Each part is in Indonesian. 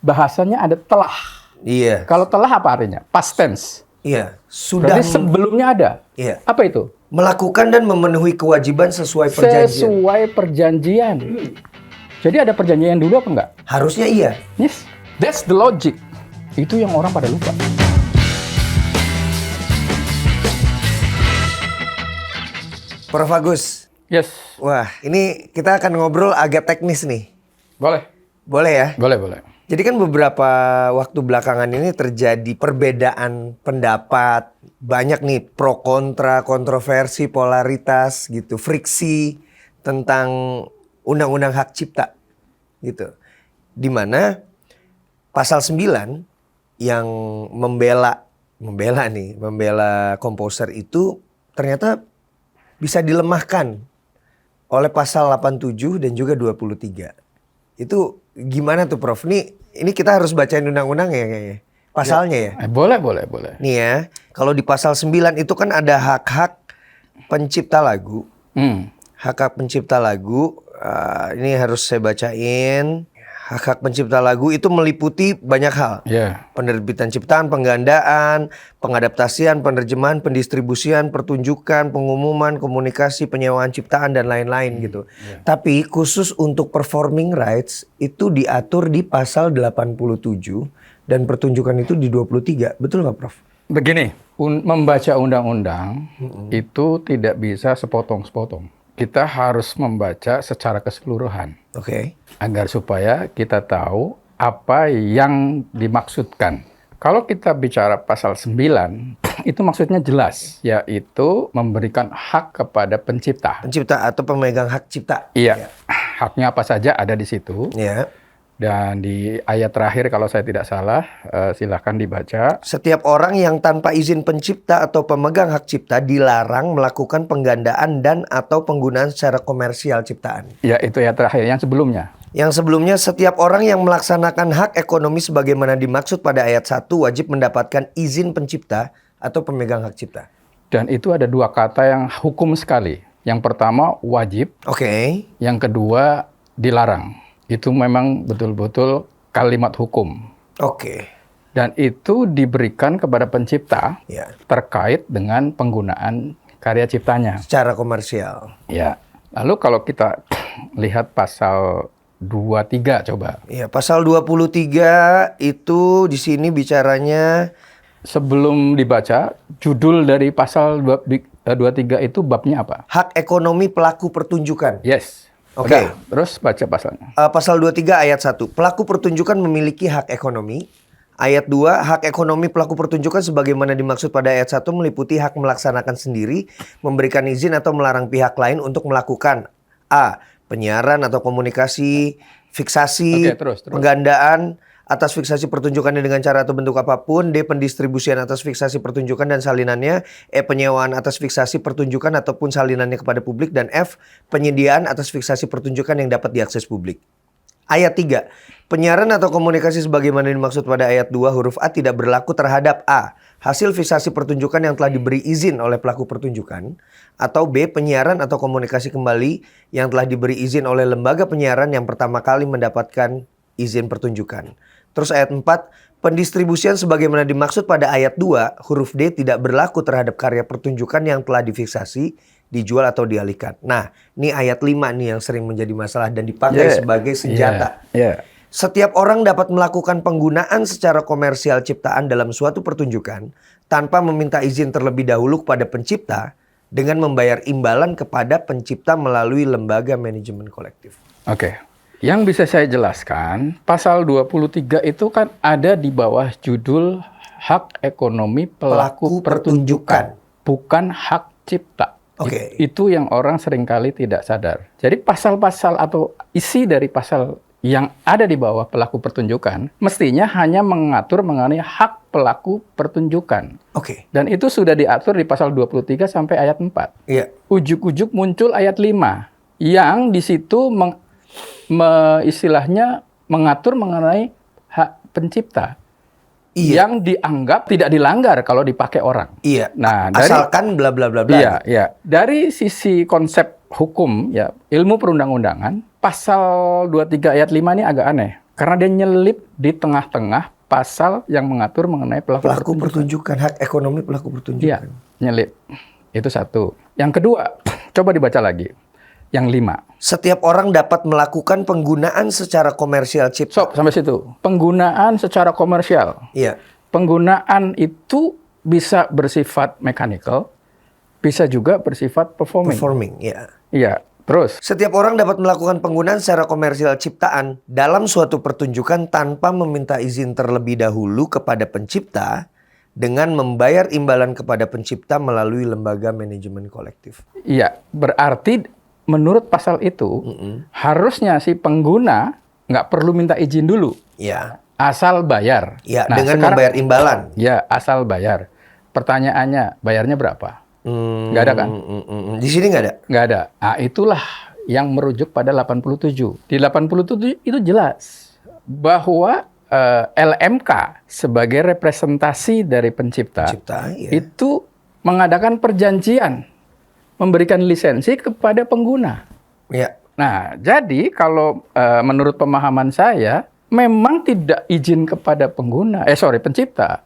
bahasanya ada telah. Iya. Kalau telah apa artinya? Past tense. Iya. Sudah Berarti sebelumnya ada. Iya. Apa itu? Melakukan dan memenuhi kewajiban sesuai perjanjian. Sesuai perjanjian. Jadi ada perjanjian dulu apa enggak? Harusnya iya. Yes. That's the logic. Itu yang orang pada lupa. Prof. Agus. Yes. Wah, ini kita akan ngobrol agak teknis nih. Boleh. Boleh ya? Boleh. Jadi kan beberapa waktu belakangan ini terjadi perbedaan pendapat. Banyak nih pro kontra, kontroversi, polaritas gitu. Friksi tentang undang-undang hak cipta gitu. Dimana pasal 9 yang membela komposer itu ternyata bisa dilemahkan oleh pasal 87 dan juga 23. Itu gimana tuh Prof? Ini kita harus bacain undang-undang ya kayaknya. Pasalnya ya? Boleh. Nih ya, kalau di pasal 9 itu kan ada hak-hak pencipta lagu. Hak-hak pencipta lagu, ini harus saya bacain. Hak-hak pencipta lagu itu meliputi banyak hal. Penerbitan ciptaan, penggandaan, pengadaptasian, penerjemahan, pendistribusian, pertunjukan, pengumuman, komunikasi, penyewaan ciptaan, dan lain-lain gitu. Tapi khusus untuk performing rights itu diatur di pasal 87 dan pertunjukan itu di 23. Betul nggak Prof? Begini, membaca undang-undang itu tidak bisa sepotong-sepotong. Kita harus membaca secara keseluruhan. Oke. Agar supaya kita tahu apa yang dimaksudkan. Kalau kita bicara pasal 9, itu maksudnya jelas, yaitu memberikan hak kepada pencipta. Pencipta atau pemegang hak cipta. Iya. Haknya apa saja ada di situ. Iya. Dan di ayat terakhir kalau saya tidak salah, silakan dibaca. Setiap orang yang tanpa izin pencipta atau pemegang hak cipta dilarang melakukan penggandaan dan atau penggunaan secara komersial ciptaan. Ya, itu ayat terakhir. Yang sebelumnya? Yang sebelumnya, setiap orang yang melaksanakan hak ekonomi sebagaimana dimaksud pada ayat 1 wajib mendapatkan izin pencipta atau pemegang hak cipta. Dan itu ada dua kata yang hukum sekali. Yang pertama, wajib. Oke. Yang kedua, dilarang. Itu memang betul-betul kalimat hukum. Oke. Dan itu diberikan kepada pencipta terkait dengan penggunaan karya ciptanya. Secara komersial. Ya. Lalu kalau kita lihat pasal 23 coba. Iya, pasal 23 itu di sini bicaranya. Sebelum dibaca, judul dari pasal 23 itu babnya apa? Hak ekonomi pelaku pertunjukan. Yes. Oke. Terus baca pasalnya. Pasal 23 ayat 1. Pelaku pertunjukan memiliki hak ekonomi. Ayat 2. Hak ekonomi pelaku pertunjukan sebagaimana dimaksud pada ayat 1 meliputi hak melaksanakan sendiri, memberikan izin atau melarang pihak lain untuk melakukan A. Penyiaran atau komunikasi, fiksasi, penggandaan atas fiksasi pertunjukannya dengan cara atau bentuk apapun. D. Pendistribusian atas fiksasi pertunjukan dan salinannya. E. Penyewaan atas fiksasi pertunjukan ataupun salinannya kepada publik. Dan F. Penyediaan atas fiksasi pertunjukan yang dapat diakses publik. Ayat 3. Penyiaran atau komunikasi sebagaimana dimaksud pada ayat 2 huruf A tidak berlaku terhadap A. Hasil fiksasi pertunjukan yang telah diberi izin oleh pelaku pertunjukan. Atau B. Penyiaran atau komunikasi kembali yang telah diberi izin oleh lembaga penyiaran yang pertama kali mendapatkan izin pertunjukan. Terus ayat 4, pendistribusian sebagaimana dimaksud pada ayat 2, huruf D tidak berlaku terhadap karya pertunjukan yang telah difiksasi, dijual atau dialihkan. Nah, ini ayat 5 nih yang sering menjadi masalah dan dipakai sebagai senjata. Setiap orang dapat melakukan penggunaan secara komersial ciptaan dalam suatu pertunjukan tanpa meminta izin terlebih dahulu kepada pencipta dengan membayar imbalan kepada pencipta melalui lembaga manajemen kolektif. Oke. Yang bisa saya jelaskan, pasal 23 itu kan ada di bawah judul hak ekonomi pelaku pertunjukan, bukan hak cipta. Itu yang orang seringkali tidak sadar. Jadi pasal-pasal atau isi dari pasal yang ada di bawah pelaku pertunjukan mestinya hanya mengatur mengenai hak pelaku pertunjukan. Dan itu sudah diatur di pasal 23 sampai ayat 4. Ujuk-ujuk muncul ayat 5 yang di situ istilahnya mengatur mengenai hak pencipta yang dianggap tidak dilanggar kalau dipakai orang. Nah, asalkan bla bla bla bla. Dari sisi konsep hukum, ilmu perundang-undangan, pasal 23 ayat 5 ini agak aneh. Karena dia nyelip di tengah-tengah pasal yang mengatur mengenai pelaku pertunjukan, hak ekonomi pelaku Iya, pertunjukan. nyelip. Itu satu. Yang kedua, coba dibaca lagi. Yang 5. Setiap orang dapat melakukan penggunaan secara komersial cipta. Stop, sampai situ. Penggunaan secara komersial. Iya. Penggunaan itu bisa bersifat mechanical, bisa juga bersifat Performing, ya. Iya, terus. Setiap orang dapat melakukan penggunaan secara komersial ciptaan dalam suatu pertunjukan tanpa meminta izin terlebih dahulu kepada pencipta dengan membayar imbalan kepada pencipta melalui lembaga manajemen kolektif. Iya, berarti menurut pasal itu harusnya si pengguna nggak perlu minta izin dulu, Ya. asal bayar. Ya, Nah, dengan sekarang- membayar imbalan. Ya, asal bayar. Pertanyaannya, bayarnya berapa? Nggak ada kan? Di sini nggak ada. Nggak ada. Nah, itulah yang merujuk pada 87. Di 87 itu jelas bahwa LMK sebagai representasi dari pencipta, Iya. itu mengadakan perjanjian memberikan lisensi kepada pengguna. Ya. Nah, jadi kalau menurut pemahaman saya memang tidak izin kepada pencipta,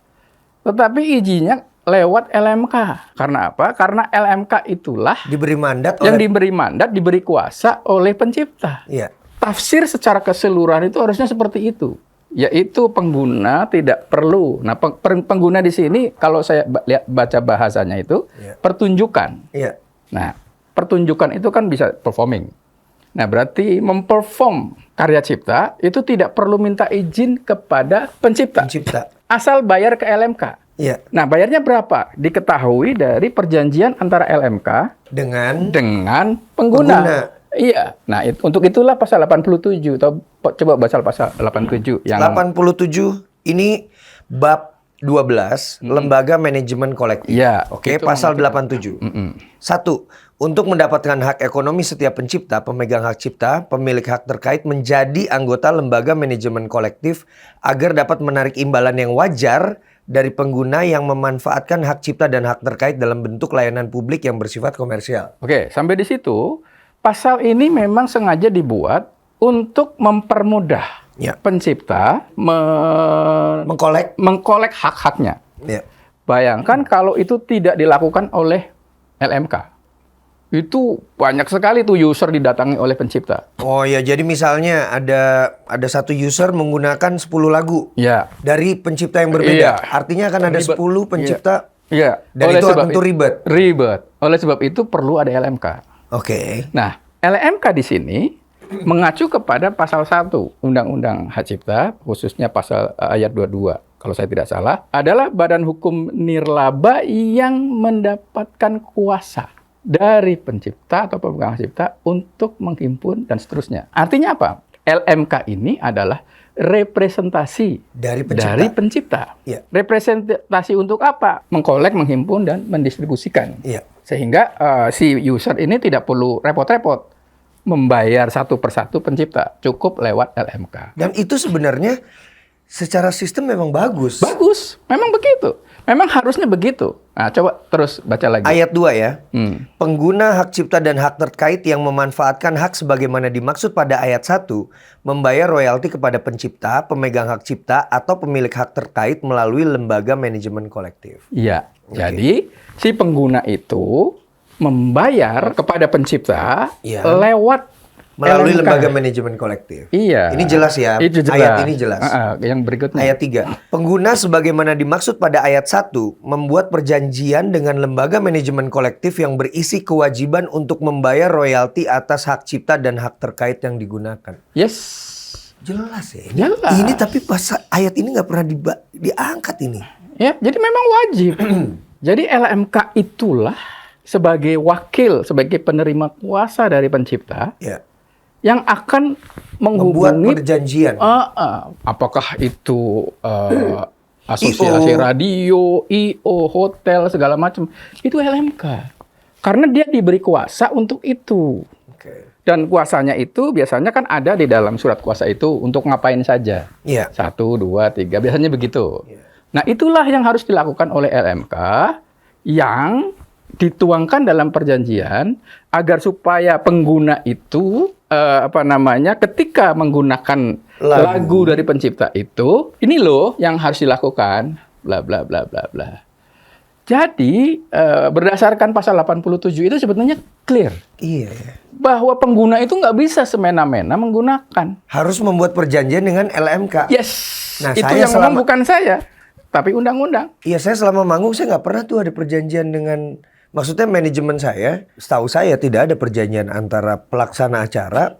tetapi izinnya lewat LMK. Karena apa? Karena LMK itulah Diberi mandat yang oleh. diberi mandat, diberi kuasa oleh pencipta. Iya. Tafsir secara keseluruhan itu harusnya seperti itu. Yaitu pengguna tidak perlu. Nah, pengguna di sini kalau saya baca bahasanya itu pertunjukan. Iya. Nah, pertunjukan itu kan bisa performing. Nah, berarti memperform karya cipta itu tidak perlu minta izin kepada pencipta. Pencipta. Asal bayar ke LMK. Iya. Nah, bayarnya berapa? Diketahui dari perjanjian antara LMK dengan pengguna. Iya. Nah, untuk itulah pasal 87. Coba baca pasal 87 yang 87 ini bab 12 lembaga manajemen kolektif. Iya, Oke, itu pasal 87. 1. Untuk mendapatkan hak ekonomi setiap pencipta, pemegang hak cipta, pemilik hak terkait menjadi anggota lembaga manajemen kolektif agar dapat menarik imbalan yang wajar dari pengguna yang memanfaatkan hak cipta dan hak terkait dalam bentuk layanan publik yang bersifat komersial. Oke, sampai di situ pasal ini memang sengaja dibuat untuk mempermudah pencipta mengkolek hak-haknya. Ya. Bayangkan kalau itu tidak dilakukan oleh LMK. Itu banyak sekali tuh user didatangi oleh pencipta. Oh ya, jadi misalnya ada satu user menggunakan 10 lagu dari pencipta yang berbeda. Iya. Artinya akan ada 10 pencipta. Iya. Dan itu tentu ribet. Oleh sebab itu perlu ada LMK. Oke. Nah, LMK di sini mengacu kepada pasal 1 Undang-Undang Hak Cipta, khususnya pasal ayat 22, kalau saya tidak salah, adalah badan hukum nirlaba yang mendapatkan kuasa dari pencipta atau pemegang hak cipta untuk menghimpun dan seterusnya. Artinya apa? LMK ini adalah representasi dari pencipta. Ya. Representasi untuk apa? Mengkolek, menghimpun, dan mendistribusikan. Ya. Sehingga si user ini tidak perlu repot-repot membayar satu persatu pencipta. Cukup lewat LMK. Dan itu sebenarnya secara sistem memang bagus. Bagus. Memang begitu. Memang harusnya begitu. Nah, coba terus baca lagi. Ayat 2 ya. Pengguna hak cipta dan hak terkait yang memanfaatkan hak sebagaimana dimaksud pada ayat 1 membayar royalti kepada pencipta, pemegang hak cipta, atau pemilik hak terkait melalui lembaga manajemen kolektif. Iya. Jadi si pengguna itu membayar kepada pencipta lewat melalui LMK. lembaga manajemen kolektif. Iya. Ini jelas ya. Itu jelas. Ayat ini jelas. Yang berikutnya. Ayat 3. Pengguna sebagaimana dimaksud pada ayat 1 membuat perjanjian dengan lembaga manajemen kolektif yang berisi kewajiban untuk membayar royalti atas hak cipta dan hak terkait yang digunakan. Yes. Jelas ya. Jelas. Ini tapi ayat ini nggak pernah diangkat ini. Ya, jadi memang wajib. Jadi LMK itulah sebagai wakil, sebagai penerima kuasa dari pencipta. Ya. Yang akan Membuat menghubungi perjanjian. Apakah itu asosiasi radio, IO, hotel, segala macam. Itu LMK. Karena dia diberi kuasa untuk itu. Dan kuasanya itu biasanya kan ada di dalam surat kuasa itu untuk ngapain saja. 1, 2, 3, biasanya begitu. Nah, itulah yang harus dilakukan oleh LMK yang dituangkan dalam perjanjian agar supaya pengguna itu ketika menggunakan lagu dari pencipta itu, ini loh yang harus dilakukan, bla bla bla bla bla. Jadi berdasarkan pasal 87 itu sebetulnya clear. Iya. Bahwa pengguna itu nggak bisa semena-mena menggunakan. Harus membuat perjanjian dengan LMK. Yes. Nah, itu saya yang ngomong bukan saya, tapi undang-undang. Iya, saya selama manggung saya nggak pernah tuh ada perjanjian dengan, maksudnya manajemen saya, setahu saya tidak ada perjanjian antara pelaksana acara,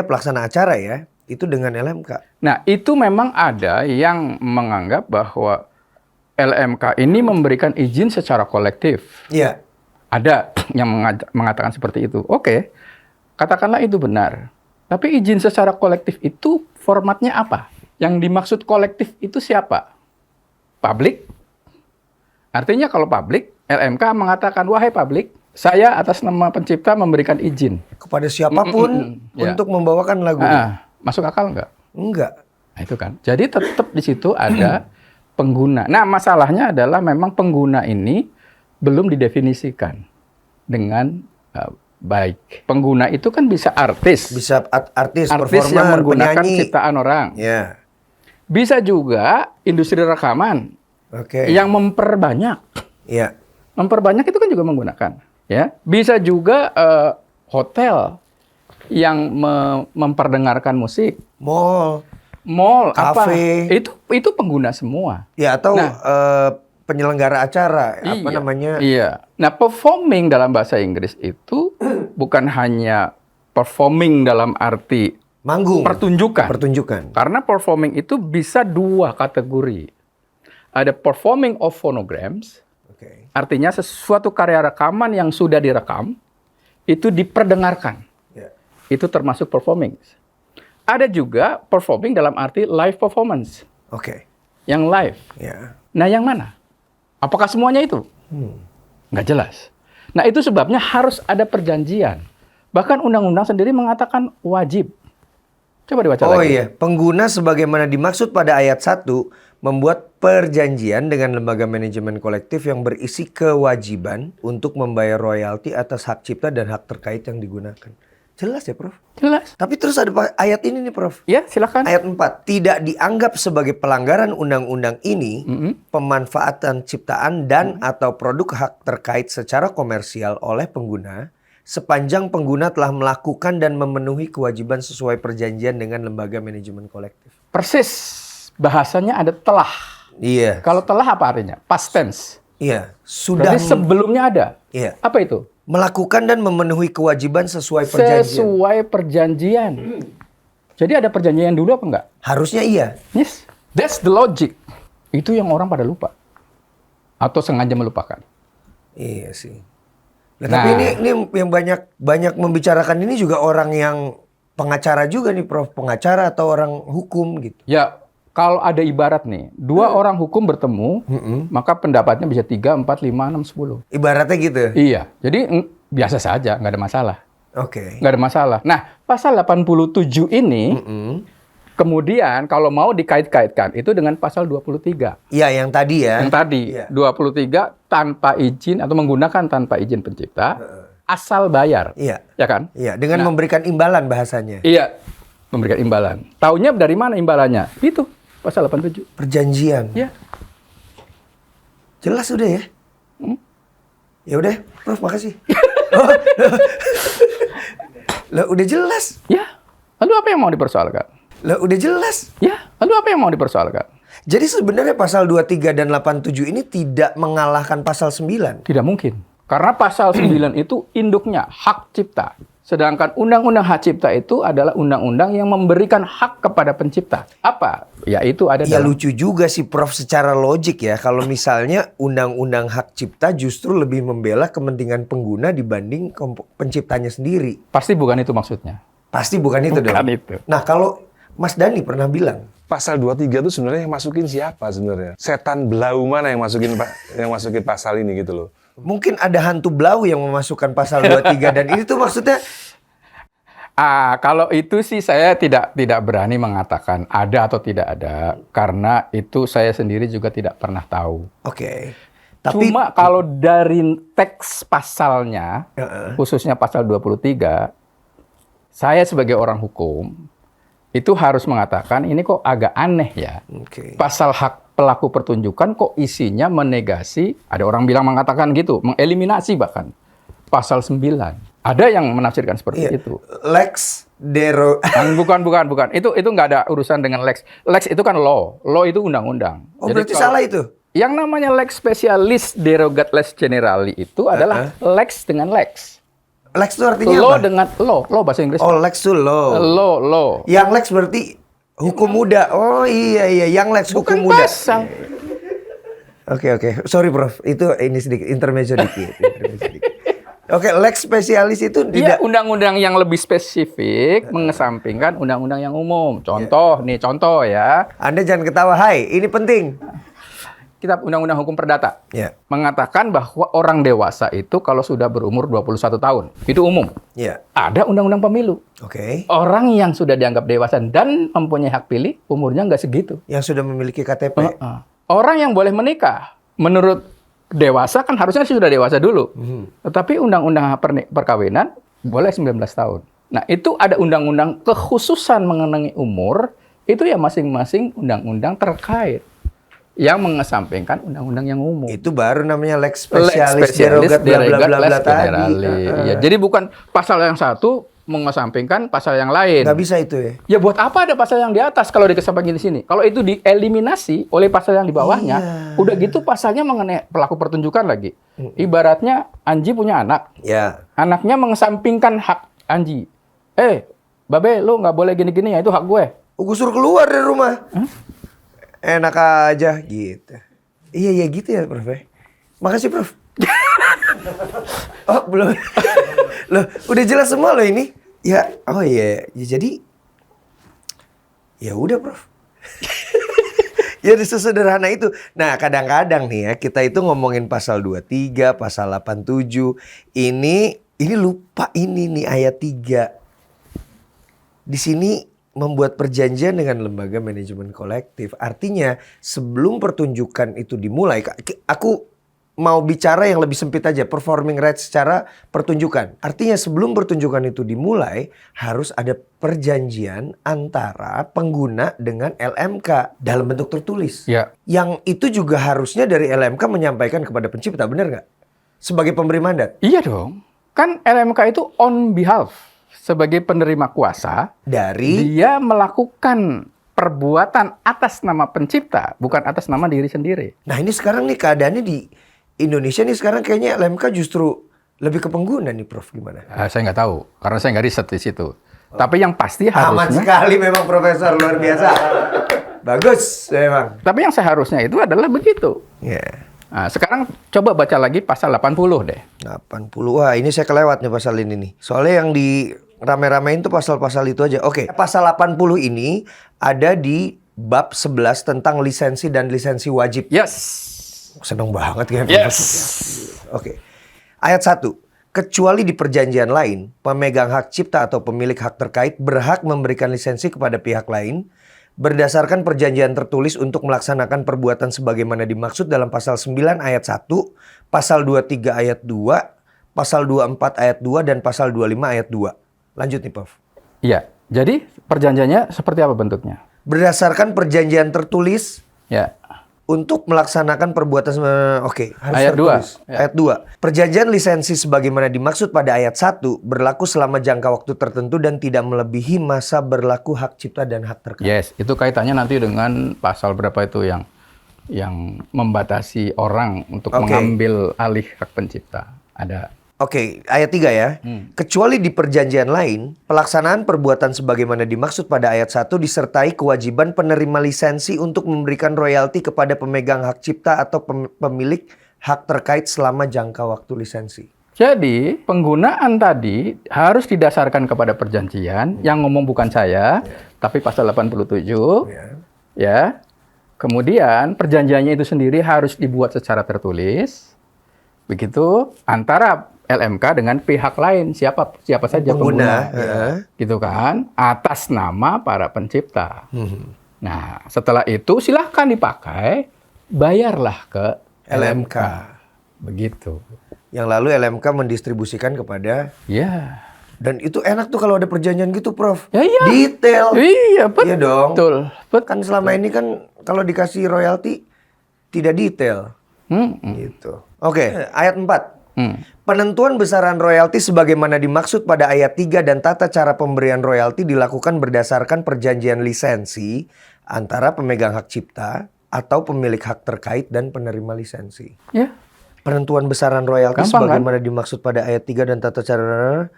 pelaksana acara ya, itu dengan LMK. Nah, itu memang ada yang menganggap bahwa LMK ini memberikan izin secara kolektif. Iya. Ada yang mengatakan seperti itu. Oke, katakanlah itu benar. Tapi izin secara kolektif itu formatnya apa? Yang dimaksud kolektif itu siapa? Publik? Artinya kalau publik, LMK mengatakan, wahai publik, saya atas nama pencipta memberikan izin. Kepada siapapun untuk membawakan lagu. Masuk akal nggak? Enggak. Nah, itu kan. Jadi tetap di situ ada pengguna. Nah, masalahnya adalah memang pengguna ini belum didefinisikan dengan baik. Pengguna itu kan bisa artis. Bisa artis artis yang menggunakan penyanyi, ciptaan orang. Ya. Bisa juga industri rekaman yang memperbanyak. Ya. Memperbanyak itu kan juga menggunakan. Ya. Bisa juga hotel yang memperdengarkan musik. Mall, kafe. Itu pengguna semua. Ya, atau penyelenggara acara, namanya? Iya. Nah, performing dalam bahasa Inggris itu bukan hanya performing dalam arti manggung, pertunjukan. Karena performing itu bisa dua kategori. Ada performing of phonograms, artinya sesuatu karya rekaman yang sudah direkam itu diperdengarkan. Itu termasuk performing. Ada juga performing dalam arti live performance. Yang live. Nah, yang mana? Apakah semuanya itu? Nggak jelas. Nah, itu sebabnya harus ada perjanjian. Bahkan undang-undang sendiri mengatakan wajib. Coba dibaca lagi. Oh iya, pengguna sebagaimana dimaksud pada ayat 1 membuat perjanjian dengan lembaga manajemen kolektif yang berisi kewajiban untuk membayar royalti atas hak cipta dan hak terkait yang digunakan. Jelas ya, Prof? Jelas. Tapi terus ada ayat ini nih, Prof. Ya, silakan. Ayat 4. Tidak dianggap sebagai pelanggaran undang-undang ini pemanfaatan ciptaan dan atau produk hak terkait secara komersial oleh pengguna sepanjang pengguna telah melakukan dan memenuhi kewajiban sesuai perjanjian dengan lembaga manajemen kolektif. Persis. Bahasanya ada telah. Iya. Kalau telah apa artinya? Past tense. Iya. Sudah. Berarti sebelumnya ada. Iya. Apa itu? Melakukan dan memenuhi kewajiban sesuai perjanjian. Sesuai perjanjian. Jadi ada perjanjian dulu apa enggak? Harusnya iya. Yes. That's the logic. Itu yang orang pada lupa. Atau sengaja melupakan. Iya sih. Nah, tapi ini yang banyak membicarakan ini juga orang yang pengacara juga nih, Prof. Pengacara atau orang hukum gitu. Ya, kalau ada ibarat nih, dua orang hukum bertemu, maka pendapatnya bisa 3, 4, 5, 6, 10. Ibaratnya gitu? Iya. Jadi biasa saja, nggak ada masalah. Oke. Nggak ada masalah. Nah, pasal 87 ini, kemudian kalau mau dikait-kaitkan, itu dengan pasal 23. Iya, yang tadi ya. Yang tadi, 23 tanpa izin atau menggunakan tanpa izin pencipta, asal bayar. Iya. Ya kan? Iya, dengan memberikan imbalan bahasanya. Iya, memberikan imbalan. Taunya dari mana imbalannya? Itu. Pasal 87. Perjanjian. Ya. Jelas udah ya? Ya udah, Prof, makasih. Lah udah jelas. Ya. Lalu apa yang mau dipersoalkan? Lah udah jelas. Ya. Lalu apa yang mau dipersoalkan? Jadi sebenarnya pasal 23 dan 87 ini tidak mengalahkan pasal 9. Tidak mungkin. Karena pasal 9 itu induknya hak cipta. Sedangkan undang-undang hak cipta itu adalah undang-undang yang memberikan hak kepada pencipta. Apa? Ya itu ada ya dalam... lucu juga sih, Prof, secara logik ya. Kalau misalnya undang-undang hak cipta justru lebih membela kepentingan pengguna dibanding penciptanya sendiri. Pasti bukan itu maksudnya. Pasti bukan itu dong. Bukan itu. Nah, kalau Mas Dhani pernah bilang, pasal 23 itu sebenarnya yang masukin siapa sebenarnya? Setan belau mana yang masukin pasal ini gitu loh. Mungkin ada hantu blau yang memasukkan pasal 23 dan ini tuh maksudnya kalau itu sih saya tidak berani mengatakan ada atau tidak ada karena itu saya sendiri juga tidak pernah tahu. Oke. Tapi Cuma kalau dari teks pasalnya, khususnya pasal 23, saya sebagai orang hukum, itu harus mengatakan ini kok agak aneh ya. Oke. Pasal hak pelaku pertunjukan kok isinya menegasi, ada orang bilang mengatakan gitu, mengeliminasi bahkan. Pasal 9. Ada yang menafsirkan seperti Iya. itu. Lex dero. Bukan. Itu nggak ada urusan dengan Lex. Lex itu kan law. Law itu undang-undang. Oh, Jadi berarti kalau- salah itu. Yang namanya Lex Specialis Derogat Lex Generali itu adalah Lex dengan Lex. Lex itu artinya Law apa? dengan law bahasa Inggris. Oh, Lex itu law. Law. Yang Lex berarti hukum muda. Oh iya, yang Lex hukum Bukan muda. pasal. Oke. Sorry Prof, itu ini sedikit intermezzo dikit. Oke, Lex spesialis itu Iya, tidak. undang-undang yang lebih spesifik mengesampingkan undang-undang yang umum. Contoh ya. Anda jangan ketawa. Hai, ini penting. Kitab Undang-Undang Hukum Perdata Ya. mengatakan bahwa orang dewasa itu kalau sudah berumur 21 tahun, itu umum. Ya. Ada undang-undang pemilu. Oke. Orang yang sudah dianggap dewasa dan mempunyai hak pilih, umurnya nggak segitu. Yang sudah memiliki KTP. Orang yang boleh menikah, menurut dewasa kan harusnya sudah dewasa dulu. Tetapi undang-undang perkawinan boleh 19 tahun. Nah, itu ada undang-undang kekhususan mengenai umur, itu ya masing-masing undang-undang terkait yang mengesampingkan undang-undang yang umum. Itu baru namanya Lex Lex spesialis Specialis derogat bla bla Derogat bla bla Lex tadi. Generali. Ya, jadi bukan pasal yang satu mengesampingkan pasal yang lain. Nggak bisa itu ya. Ya buat apa ada pasal yang di atas kalau dikesampingkan di sini? Kalau itu dieliminasi oleh pasal yang di bawahnya, udah gitu pasalnya mengenai pelaku pertunjukan lagi. Ibaratnya Anji punya anak, Ya. anaknya mengesampingkan hak Anji. Babe, lu nggak boleh gini-gini ya, itu hak gue. Gue suruh keluar dari rumah. Enak aja gitu. Iya gitu ya Prof. Makasih Prof. Oh belum. Loh udah jelas semua loh ini. Ya oh iya ya, jadi ya udah Prof. Ya sesederhana itu. Nah kadang-kadang nih ya kita itu ngomongin pasal 23, pasal 87. Ini lupa ini nih ayat 3. Di sini membuat perjanjian dengan lembaga manajemen kolektif. Artinya sebelum pertunjukan itu dimulai, aku mau bicara yang lebih sempit aja, performing rights secara pertunjukan. Artinya sebelum pertunjukan itu dimulai, harus ada perjanjian antara pengguna dengan LMK dalam bentuk tertulis. Ya. Yang itu juga harusnya dari LMK menyampaikan kepada pencipta, benar nggak? Sebagai pemberi mandat. Iya dong. Kan LMK itu on behalf sebagai penerima kuasa. Dari Dia melakukan perbuatan atas nama pencipta, bukan atas nama diri sendiri. Nah ini sekarang nih keadaannya di Indonesia nih sekarang kayaknya LMK justru lebih ke pengguna nih Prof, gimana? Saya nggak tahu, karena saya nggak riset di situ. Tapi yang pasti Aman harusnya, sekali memang Profesor, luar biasa. Bagus memang. tapi yang seharusnya itu adalah begitu. Ya. Nah, sekarang coba baca lagi pasal 80 deh. 80. Wah ini saya kelewat nih pasal ini nih. Soalnya yang di rame-ramein tuh pasal-pasal itu aja. Oke, pasal 80 ini ada di bab 11 tentang lisensi dan lisensi wajib. Yes. Seneng banget kayaknya. Yes. Oke. Ayat 1. Kecuali di perjanjian lain, pemegang hak cipta atau pemilik hak terkait berhak memberikan lisensi kepada pihak lain berdasarkan perjanjian tertulis untuk melaksanakan perbuatan sebagaimana dimaksud dalam pasal 9 ayat 1, pasal 23 ayat 2, pasal 24 ayat 2, dan pasal 25 ayat 2. Lanjut nih Prof. Iya. Jadi perjanjiannya seperti apa bentuknya? Berdasarkan perjanjian tertulis Ya. untuk melaksanakan perbuatan oke, harus Ayat tertulis. 2. Ya. Ayat 2. Perjanjian lisensi sebagaimana dimaksud pada ayat 1 berlaku selama jangka waktu tertentu dan tidak melebihi masa berlaku hak cipta dan hak terkait. Yes, itu kaitannya nanti dengan pasal berapa itu yang membatasi orang untuk Oke. mengambil alih hak pencipta. Ada. Oke, ayat 3 ya. Kecuali di perjanjian lain, pelaksanaan perbuatan sebagaimana dimaksud pada ayat 1 disertai kewajiban penerima lisensi untuk memberikan royalti kepada pemegang hak cipta atau pemilik hak terkait selama jangka waktu lisensi. Jadi, penggunaan tadi harus didasarkan kepada perjanjian yang ngomong bukan saya, tapi pasal 87. Ya. Kemudian perjanjiannya itu sendiri harus dibuat secara tertulis. Begitu antara LMK dengan pihak lain, siapa saja pengguna, gitu kan, atas nama para pencipta. Nah, setelah itu silahkan dipakai, bayarlah ke LMK. Begitu. Yang lalu LMK mendistribusikan kepada, Ya. dan itu enak tuh kalau ada perjanjian gitu, Prof. Ya, iya. Detail. Iya, betul. Iya dong. Betul. Kan selama ini kan kalau dikasih royalti tidak detail. Gitu. Oke, ayat 4. Penentuan besaran royalti sebagaimana dimaksud pada ayat 3 dan tata cara pemberian royalti dilakukan berdasarkan perjanjian lisensi antara pemegang hak cipta atau pemilik hak terkait dan penerima lisensi. Ya. Penentuan besaran royalti Gampang, sebagaimana dimaksud pada ayat 3 dan tata cara.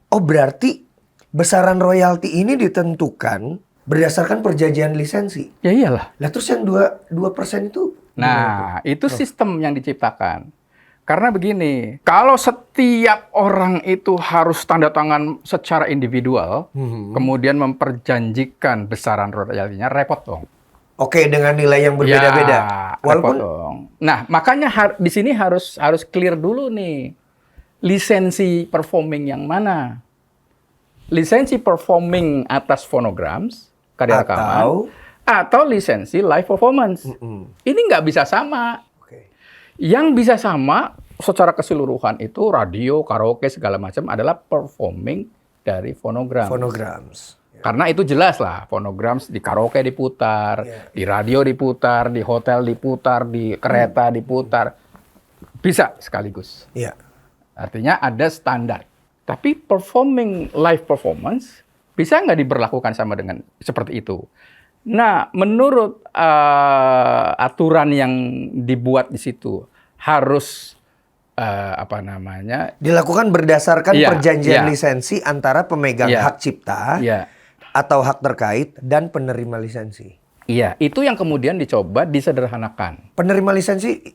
Oh, berarti besaran royalti ini ditentukan berdasarkan perjanjian lisensi. Ya iyalah. Lah terus yang 2% itu? Nah, itu sistem yang diciptakan. Karena begini, kalau setiap orang itu harus tanda tangan secara individual, kemudian memperjanjikan besaran royaltinya, repot dong. Oke, dengan nilai yang berbeda-beda. Ya, repot dong. Nah, makanya di sini harus clear dulu nih. Lisensi performing yang mana? Lisensi performing atas phonograms, karya rekaman, atau lisensi live performance. Ini nggak bisa sama. Yang bisa sama secara keseluruhan itu radio, karaoke, segala macam adalah performing dari phonograms. Karena itu jelas lah, phonograms di karaoke diputar, di radio diputar, di hotel diputar, di kereta diputar. Bisa sekaligus. Artinya ada standar. Tapi performing live performance bisa nggak diberlakukan sama dengan seperti itu? Nah, menurut aturan yang dibuat di situ harus dilakukan berdasarkan perjanjian lisensi antara pemegang hak cipta atau hak terkait dan penerima lisensi. Iya, itu yang kemudian dicoba disederhanakan. Penerima lisensi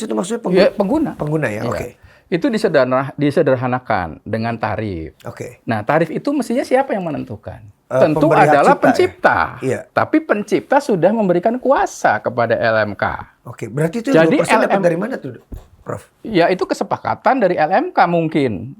itu maksudnya pengguna? Ya, pengguna. Pengguna ya, Iya. oke. Itu disederhanakan dengan tarif. Oke. Nah, tarif itu mestinya siapa yang menentukan? Tentu pemberi hak adalah cipta, pencipta. ya? Iya. Tapi pencipta sudah memberikan kuasa kepada LMK. Oke, berarti itu Jadi 2% dapat dari mana tuh, Prof? Ya, itu kesepakatan dari LMK mungkin.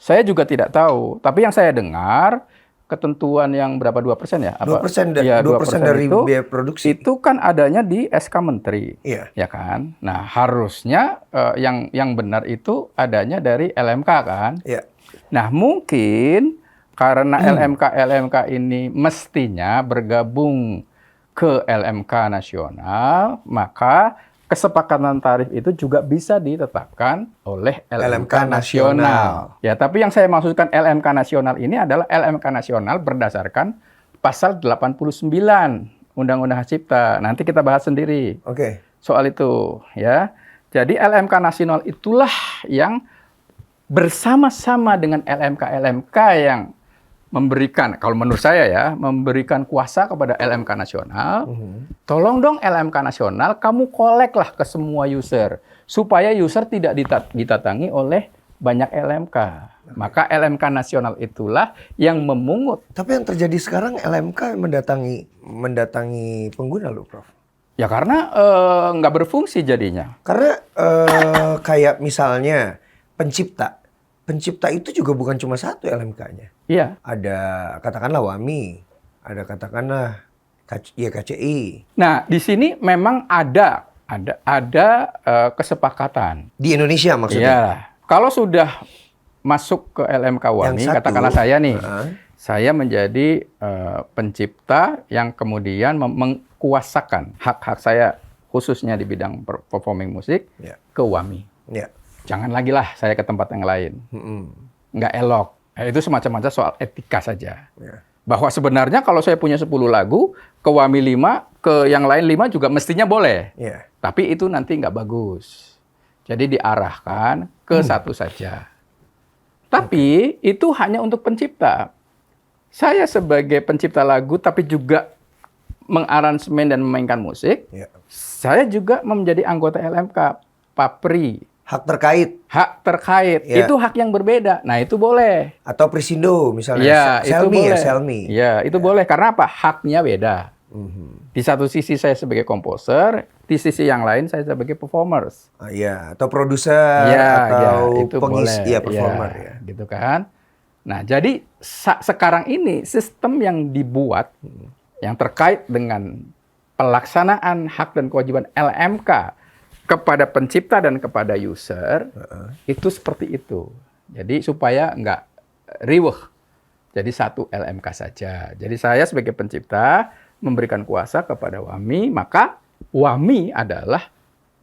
Saya juga tidak tahu. Tapi yang saya dengar, ketentuan yang berapa 2% ya? 2% Ya, 2% dari itu, biaya produksi. Itu kan adanya di SK Menteri. Iya. Ya kan? Nah, harusnya yang benar itu adanya dari LMK kan? Iya. Nah, mungkin karena LMK ini mestinya bergabung ke LMK nasional, maka kesepakatan tarif itu juga bisa ditetapkan oleh LMK nasional. Ya, tapi yang saya maksudkan LMK nasional ini adalah LMK nasional berdasarkan pasal 89 Undang-Undang Hak Cipta. Nanti kita bahas sendiri. Oke. Soal itu, ya. Jadi LMK nasional itulah yang bersama-sama dengan LMK yang memberikan, kalau menurut saya ya, memberikan kuasa kepada LMK nasional. Tolong dong LMK nasional, kamu koleklah ke semua user, supaya user tidak ditatangi oleh banyak LMK. Maka LMK nasional itulah yang memungut. Tapi yang terjadi sekarang LMK mendatangi pengguna loh, Prof. Ya karena nggak berfungsi jadinya. Karena kayak misalnya pencipta itu juga bukan cuma satu LMK-nya. Iya. Ada katakanlah WAMI, ada katakanlah KCI. Nah, di sini memang ada kesepakatan. Di Indonesia maksudnya? Iya. Kalau sudah masuk ke LMK WAMI, katakanlah saya nih, saya menjadi pencipta yang kemudian mengkuasakan hak-hak saya khususnya di bidang performing musik ke WAMI. Jangan lagi lah saya ke tempat yang lain. Nggak elok. Itu semacam-macam soal etika saja. Bahwa sebenarnya kalau saya punya 10 lagu, ke WAMI 5, ke yang lain 5 juga mestinya boleh. Tapi itu nanti nggak bagus. Jadi diarahkan ke satu saja. Tapi itu hanya untuk pencipta. Saya sebagai pencipta lagu, tapi juga mengaransemen dan memainkan musik, saya juga menjadi anggota LMK, Papri. Hak terkait. Hak terkait. Itu hak yang berbeda. Nah, itu boleh. Atau Prisindo misalnya. Ya, itu boleh. Selmi. Ya, itu boleh. Karena apa? Haknya beda. Di satu sisi saya sebagai komposer, di sisi yang lain saya sebagai performers. Atau produser, atau itu pengisi, boleh. performer. Gitu kan. Nah, jadi sekarang ini sistem yang dibuat, yang terkait dengan pelaksanaan hak dan kewajiban LMK kepada pencipta dan kepada user itu seperti itu. Jadi supaya nggak riweh. Jadi satu LMK saja. Jadi saya sebagai pencipta memberikan kuasa kepada WAMI, maka WAMI adalah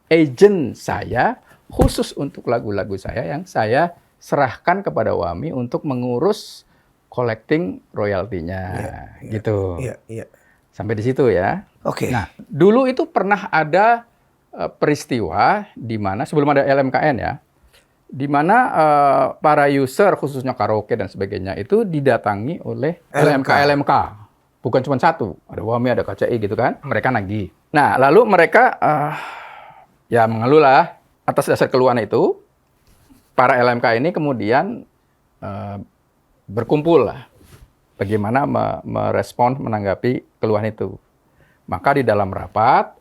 agent saya khusus untuk lagu-lagu saya yang saya serahkan kepada WAMI untuk mengurus collecting royaltinya, gitu. Iya. Sampai di situ ya. Oke. Nah, dulu itu pernah ada peristiwa di mana sebelum ada LMKN ya, di mana para user khususnya karaoke dan sebagainya itu didatangi oleh LMK. Bukan cuma satu, ada WAMI, ada KCI gitu kan. Mereka nagih. Nah, lalu mereka ya mengeluh lah atas dasar keluhan itu. Para LMK ini kemudian berkumpul lah bagaimana merespon menanggapi keluhan itu. Maka di dalam rapat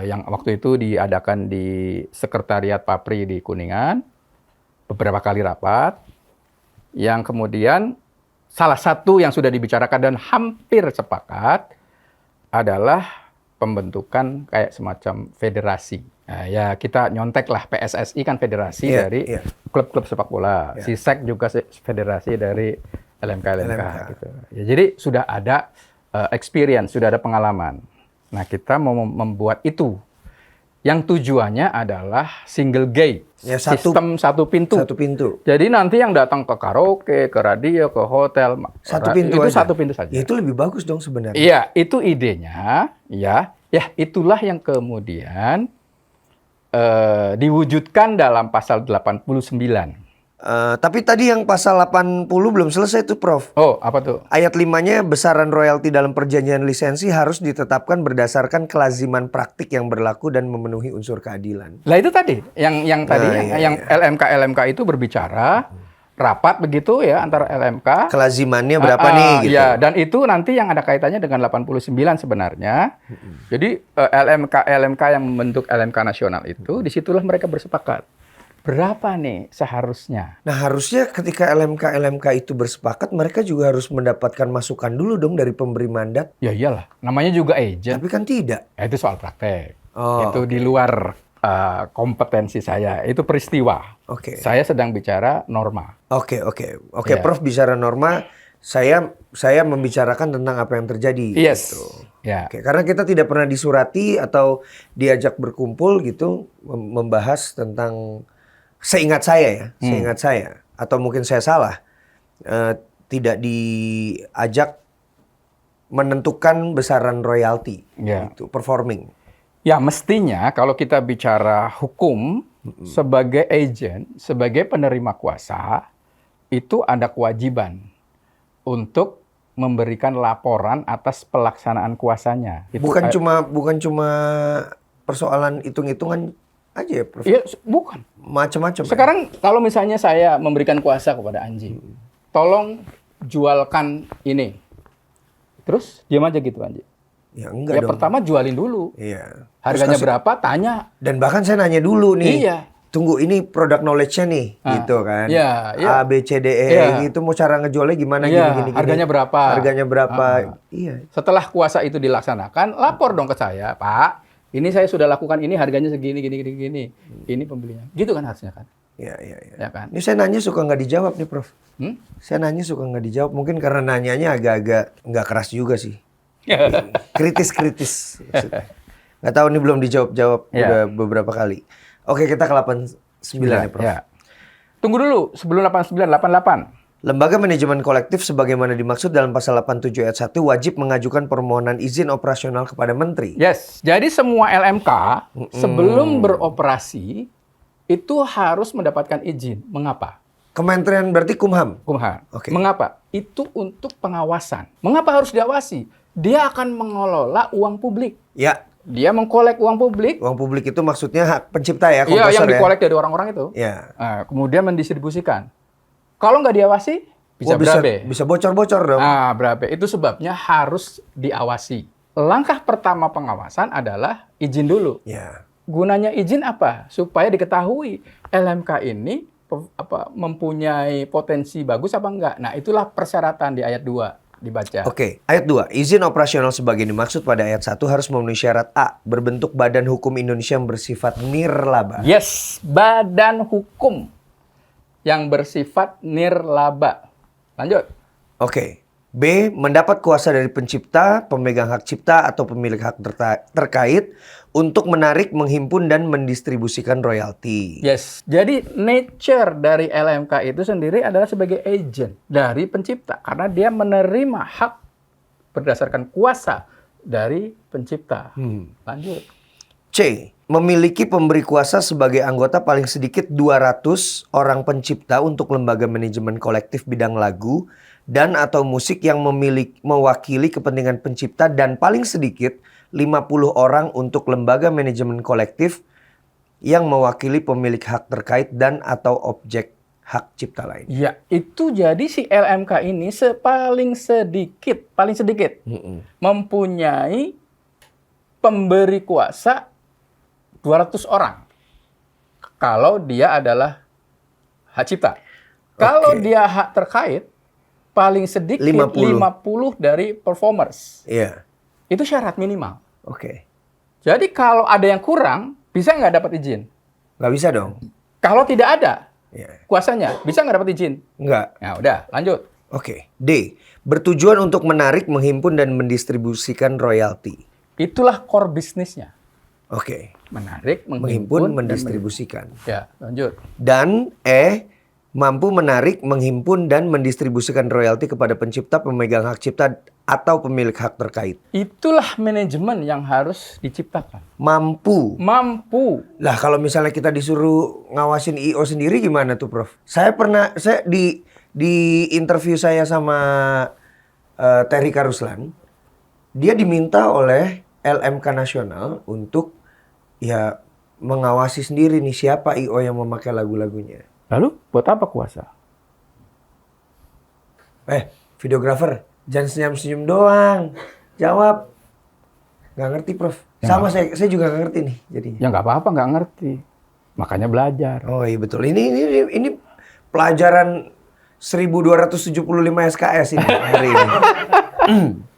yang waktu itu diadakan di Sekretariat Papri di Kuningan, beberapa kali rapat, yang kemudian salah satu yang sudah dibicarakan dan hampir sepakat adalah pembentukan kayak semacam federasi. Nah, ya kita nyontek lah, PSSI kan federasi dari klub-klub sepak bola, SISEK juga federasi dari LMK. Gitu. Ya, jadi sudah ada experience, sudah ada pengalaman. Nah, kita mau membuat itu. Yang tujuannya adalah single gate, sistem satu pintu. Satu pintu. Jadi nanti yang datang ke karaoke, ke radio, ke hotel, satu pintu itu aja. satu pintu saja. Ya, itu lebih bagus dong sebenarnya. Iya, itu idenya, ya itulah yang kemudian diwujudkan dalam pasal 89. Tapi tadi yang pasal 80 belum selesai tuh, Prof. Oh, apa tuh? Ayat 5-nya besaran royalti dalam perjanjian lisensi harus ditetapkan berdasarkan kelaziman praktik yang berlaku dan memenuhi unsur keadilan. Lah itu tadi, yang tadi yang LMK itu berbicara rapat begitu ya antara LMK. Kelazimannya berapa nih gitu. Ya, dan itu nanti yang ada kaitannya dengan 89 sebenarnya. Jadi LMK yang membentuk LMK nasional itu disitulah mereka bersepakat. Berapa nih seharusnya? Nah, harusnya ketika LMK itu bersepakat, mereka juga harus mendapatkan masukan dulu dong dari pemberi mandat. Ya iyalah, namanya juga agent. Tapi kan tidak. Ya, itu soal praktek. Oh, itu di luar kompetensi saya. Itu peristiwa. Oke. Saya sedang bicara norma. Oke, Ya. Prof bicara norma, saya membicarakan tentang apa yang terjadi. Yes. Gitu. Ya. Oke, karena kita tidak pernah disurati atau diajak berkumpul gitu membahas tentang, seingat saya atau mungkin saya salah, tidak diajak menentukan besaran royalti, gitu, performing. Ya mestinya kalau kita bicara hukum sebagai agent, sebagai penerima kuasa, itu ada kewajiban untuk memberikan laporan atas pelaksanaan kuasanya. Itu Bukan cuma persoalan hitung-hitungan aja ya, Prof. Iya, bukan. Macam-macam. Sekarang kalau misalnya saya memberikan kuasa kepada Anji, tolong jualkan ini. Terus diam aja gitu Anji. Ya enggak dong. Pertama jualin dulu. Iya. Harganya berapa? Tanya. Dan bahkan saya nanya dulu nih. Iya. Tunggu, ini product knowledge-nya nih, gitu kan. Iya. A, B, C, D, E, gitu. Mau cara ngejualnya gimana, gini. Harganya berapa? Harganya berapa. Iya. Setelah kuasa itu dilaksanakan, lapor dong ke saya, Pak. Ini saya sudah lakukan, ini harganya segini, gini. Ini pembelinya. Gitu kan harusnya kan? Iya. Ya kan? Ini saya nanya suka nggak dijawab nih, Prof. Saya nanya suka nggak dijawab. Mungkin karena nanyanya agak-agak nggak keras juga sih. Kritis. Nggak tahu nih, belum dijawab udah beberapa kali. Oke, kita ke 89 nih, Prof. Ya. Tunggu dulu, sebelum 89, 88. Lembaga manajemen kolektif sebagaimana dimaksud dalam pasal 87 ayat 1 wajib mengajukan permohonan izin operasional kepada menteri. Yes, jadi semua LMK sebelum beroperasi itu harus mendapatkan izin. Mengapa? Kementerian berarti Kumham. Kumham. Oke. Mengapa? Itu untuk pengawasan. Mengapa harus diawasi? Dia akan mengelola uang publik. Ya. Dia mengkolek uang publik. Uang publik itu maksudnya hak pencipta ya, Iya, komposer yang ya. dikolek dari orang-orang itu. Ya. Nah, kemudian mendistribusikan. Kalau nggak diawasi, bisa berabe. Bisa bocor-bocor dong. Nah, berabe. Itu sebabnya harus diawasi. Langkah pertama pengawasan adalah izin dulu. Ya. Gunanya izin apa? Supaya diketahui LMK ini mempunyai potensi bagus apa enggak. Nah, itulah persyaratan di ayat 2. dibaca. Oke, ayat 2. Izin operasional sebagai dimaksud pada ayat 1 harus memenuhi syarat A. Berbentuk badan hukum Indonesia yang bersifat nirlaba. Yes, badan hukum yang bersifat nirlaba. Lanjut. Oke. B. Mendapat kuasa dari pencipta, pemegang hak cipta, atau pemilik hak terkait untuk menarik, menghimpun, dan mendistribusikan royalti. Yes, jadi nature dari LMK itu sendiri adalah sebagai agent dari pencipta. Karena dia menerima hak berdasarkan kuasa dari pencipta. Lanjut. C. Memiliki pemberi kuasa sebagai anggota paling sedikit 200 orang pencipta untuk lembaga manajemen kolektif bidang lagu dan atau musik yang mewakili kepentingan pencipta dan paling sedikit 50 orang untuk lembaga manajemen kolektif yang mewakili pemilik hak terkait dan atau objek hak cipta lain. Ya, itu jadi si LMK ini paling sedikit mempunyai pemberi kuasa 200 orang. Kalau dia adalah hak cipta. Kalau dia hak terkait, paling sedikit 50 dari performers. Iya. Itu syarat minimal. Oke. Jadi kalau ada yang kurang, bisa nggak dapat izin? Nggak bisa dong. Kalau tidak ada Iya. kuasanya, bisa nggak dapat izin? Nggak. Nah, udah, lanjut. Oke. D. Bertujuan untuk menarik, menghimpun, dan mendistribusikan royalti. Itulah core bisnisnya. Oke. Menarik, Menghimpun, dan mendistribusikan. Ya, lanjut. Dan E. Mampu menarik, menghimpun, dan mendistribusikan royalti kepada pencipta, pemegang hak cipta, atau pemilik hak terkait. Itulah manajemen yang harus diciptakan. Mampu. Mampu. Lah kalau misalnya kita disuruh ngawasin IO sendiri gimana tuh Prof? Saya di interview saya sama Terry Karuslan, dia diminta oleh LMK Nasional untuk ya mengawasi sendiri nih siapa IO yang memakai lagu-lagunya. Lalu buat apa kuasa? Videografer, jangan senyum-senyum doang. Jawab. Nggak ngerti Prof. Sama saya juga nggak ngerti nih jadinya. Ya nggak apa-apa, nggak ngerti. Makanya belajar. Oh iya betul. Ini pelajaran 1275 SKS ini hari ini.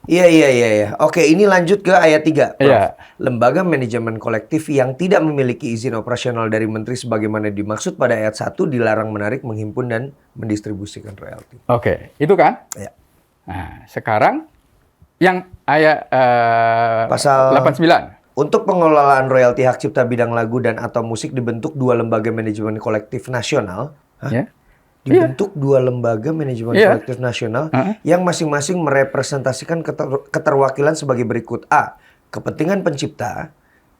Iya. Oke, ini lanjut ke ayat 3, Prof. Iya. Lembaga manajemen kolektif yang tidak memiliki izin operasional dari menteri sebagaimana dimaksud pada ayat 1 dilarang menarik, menghimpun, dan mendistribusikan royalti. Oke, itu kan? Ya. Nah, sekarang yang ayat Pasal 89. Untuk pengelolaan royalti hak cipta bidang lagu dan atau musik dibentuk dua lembaga manajemen kolektif nasional. Ya. Dibentuk dua lembaga manajemen kolektif nasional yang masing-masing merepresentasikan keterwakilan sebagai berikut. A. Kepentingan pencipta.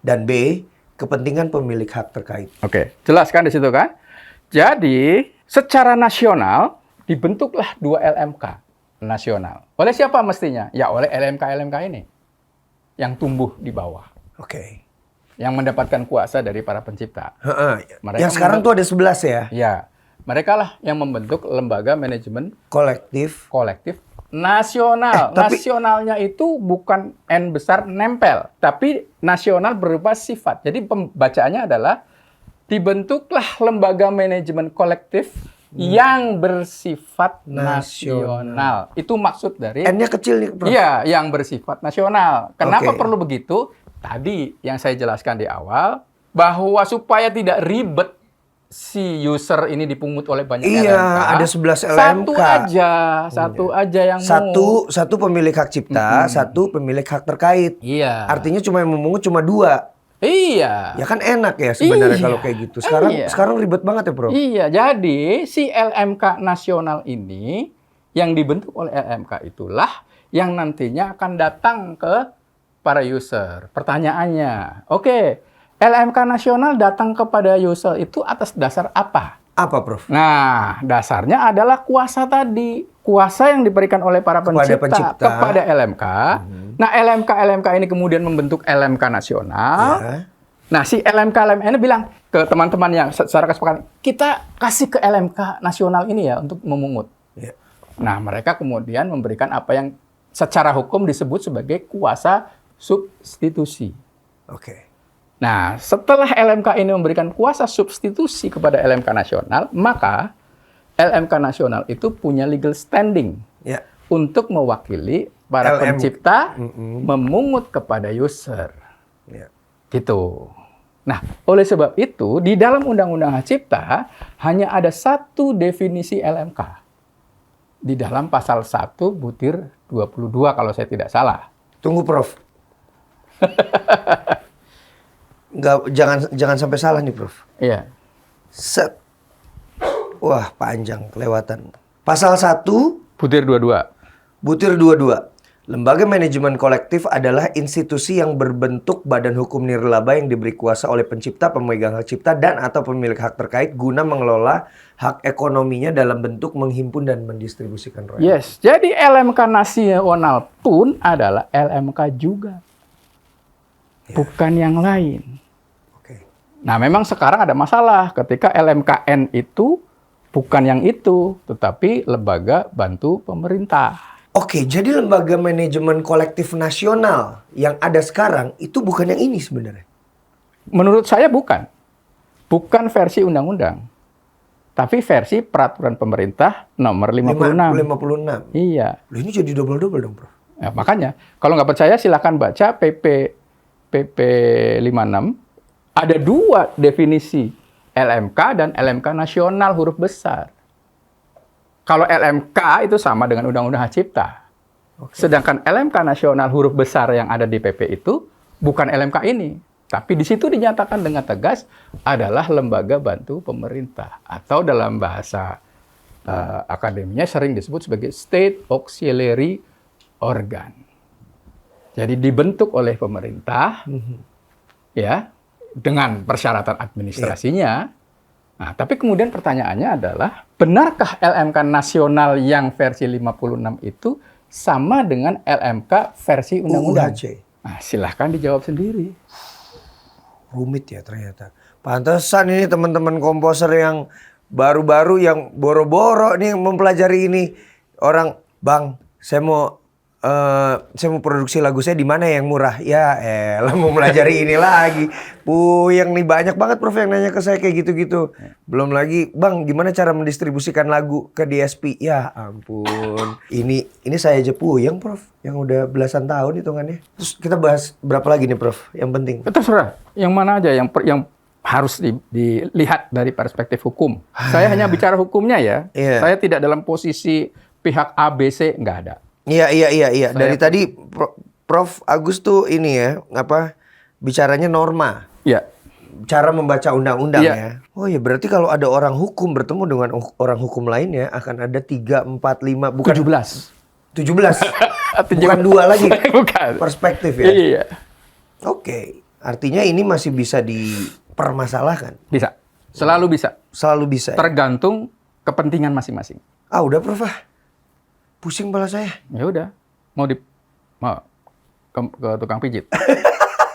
Dan B. Kepentingan pemilik hak terkait. Oke, jelaskan di situ kan? Jadi, secara nasional dibentuklah dua LMK nasional. Oleh siapa mestinya? Ya, oleh LMK-LMK ini yang tumbuh di bawah. Oke. Yang mendapatkan kuasa dari para pencipta. Mereka Yang sekarang tuh ada 11 ya? Ya, mereka lah yang membentuk lembaga manajemen Kolektif. nasional. Tapi Nasionalnya itu bukan N besar nempel, tapi nasional berupa sifat. Jadi pembacaannya adalah dibentuklah lembaga manajemen kolektif yang bersifat nasional. Itu maksud dari N-nya kecil nih, Prof. Iya, yang bersifat nasional. Kenapa Oke. perlu begitu? Tadi yang saya jelaskan di awal, bahwa supaya tidak ribet si user ini dipungut oleh banyak Iya, LMK. ada 11 LMK. Satu aja yang Satu pemilik hak cipta, satu pemilik hak terkait. Iya. Artinya cuma yang memungut cuma 2. Iya. Ya kan enak ya sebenarnya Iya. kalau kayak gitu. Sekarang ribet banget ya, Bro. Iya, jadi si LMK nasional ini yang dibentuk oleh LMK itulah yang nantinya akan datang ke para user. Pertanyaannya, oke, LMK nasional datang kepada user itu atas dasar apa? Apa, Prof? Nah, dasarnya adalah kuasa tadi. Kuasa yang diberikan oleh para pencipta kepada LMK. Nah, LMK ini kemudian membentuk LMK nasional. Ya. Nah, si LMK ini bilang ke teman-teman yang secara kesepakatan, kita kasih ke LMK nasional ini ya untuk memungut. Ya. Nah, mereka kemudian memberikan apa yang secara hukum disebut sebagai kuasa substitusi. Oke. Nah, setelah LMK ini memberikan kuasa substitusi kepada LMK nasional, maka LMK nasional itu punya legal standing. Ya. untuk mewakili para LM. pencipta memungut kepada user. Ya. Gitu. Nah, oleh sebab itu, di dalam Undang-Undang Hak Cipta hanya ada satu definisi LMK. Di dalam pasal 1 butir 22 kalau saya tidak salah. Tunggu, Prof. Jangan sampai salah nih, Prof. Iya. Set. Wah, panjang kelewatan. Pasal 1 Butir 22. butir 22. Lembaga manajemen kolektif adalah institusi yang berbentuk badan hukum nirlaba yang diberi kuasa oleh pencipta, pemegang hak cipta, dan atau pemilik hak terkait guna mengelola hak ekonominya dalam bentuk menghimpun dan mendistribusikan royalti. Yes, jadi LMK nasional pun adalah LMK juga. Bukan yang lain. Oke. Nah, memang sekarang ada masalah ketika LMKN itu bukan yang itu, tetapi lembaga bantu pemerintah. Oke, jadi lembaga manajemen kolektif nasional yang ada sekarang itu bukan yang ini sebenarnya. Menurut saya bukan. Bukan versi undang-undang. Tapi versi peraturan pemerintah nomor 56. 56. Iya. Loh, ini jadi double-double dong, Bro. Ya, makanya, kalau nggak percaya silakan baca PP 56. Ada dua definisi LMK dan LMK nasional huruf besar. Kalau LMK itu sama dengan Undang-Undang Hak Cipta. Sedangkan LMK nasional huruf besar yang ada di PP itu bukan LMK ini. Tapi di situ dinyatakan dengan tegas adalah lembaga bantu pemerintah. Atau dalam bahasa akademinya sering disebut sebagai State Auxiliary Organ. Jadi dibentuk oleh pemerintah, ya, dengan persyaratan administrasinya. Nah, tapi kemudian pertanyaannya adalah, benarkah LMK nasional yang versi 56 itu sama dengan LMK versi undang-undang? UUHC. Nah, silahkan dijawab sendiri. Rumit ya ternyata. Pantesan ini teman-teman komposer yang baru-baru yang boro-boro nih mempelajari ini. Orang, Bang, saya mau produksi lagu saya di mana yang murah? Ya elah, mau pelajari ini lagi. Puyeng nih, banyak banget Prof yang nanya ke saya kayak gitu-gitu. Belum lagi, Bang, gimana cara mendistribusikan lagu ke DSP? Ya ampun. Ini saya aja puyeng, Prof, yang udah belasan tahun hitungannya. Terus kita bahas berapa lagi nih, Prof? Yang penting. Terserah, yang mana aja yang harus dilihat dari perspektif hukum. Saya hanya bicara hukumnya ya. Iya. Saya tidak dalam posisi pihak A, B, C, nggak ada. Iya. Dari tadi Prof Agus tuh ini ya, bicaranya norma. Iya. Cara membaca undang-undang Iya. ya. Oh ya, berarti kalau ada orang hukum bertemu dengan orang hukum lainnya akan ada 3, 4, 5, bukan 17. 17. Bukan 2 lagi. Bukan. Perspektif ya. Iya. Oke. Artinya ini masih bisa dipermasalahkan. Bisa. Selalu bisa. Selalu bisa. Tergantung kepentingan masing-masing. Udah Prof. Pusing kepala saya. Ya udah, mau ke tukang pijit.